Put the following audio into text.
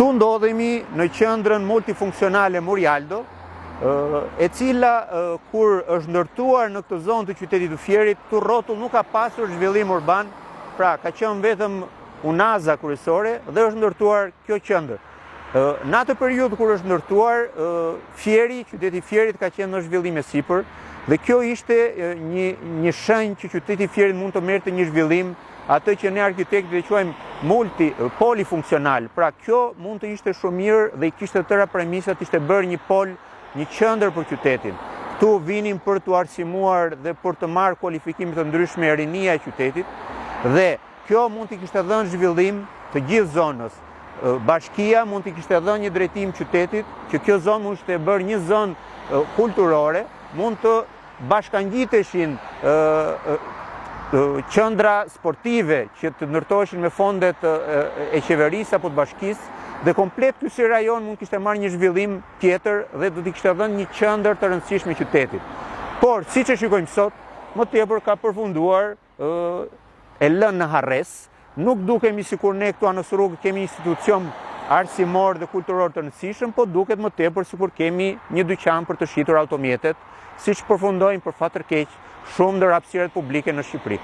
Ktu ndodhemi në qendrën multifunksionale Murialdo, e cila kur është ndërtuar në këtë zonë të qytetit të Fierit, këtu rrotull nuk ka pasur zhvillim urban, pra ka qenë vetëm unaza kryesore dhe është ndërtuar kjo qendër. Në atë periudhë kur është ndërtuar, Fieri, qyteti Fierit ka qenë në zhvillim e sipër, dhe kjo ishte një shenjë që qyteti Fierit mund të merrte një zhvillim, atë që ne arkitektët e quajmë polifunksional. Pra kjo mund të ishte shumë mirë dhe i kishte tëra premisat, ishte bërë një pol, një qendër për qytetin. Ktu vinin për të arsimuar dhe për të marrë kualifikime të ndryshme e rinia e qytetit, dhe kjo mund të kishte dhënë zhvillim të gjithë zonës. Bashkia mund të kishte dhënë një drejtim qytetit, që kjo zonë mund të bërë një zonë kulturore, mund të bashkangjiteshin qendra sportive që të ndërtoheshin me fondet e qeverisë apo të bashkisë, dhe komplet ky si rajon mund kishte marrë një zhvillim tjetër dhe do t'i kishte dhënë një qendër të rëndësishme qytetit. Por siç e shikojmë sot, më tepër ka përfunduar e lënë në harres. Nuk dukemi sikur ne këtu anë rrugë kemi institucion arsimor dhe kulturor të rëndësishëm, po duket më tepër sikur kemi një dyqan për të shitur automjetet, siç përfundojnë për fat të keq shumë ndër hapësirat publike në Shqipëri.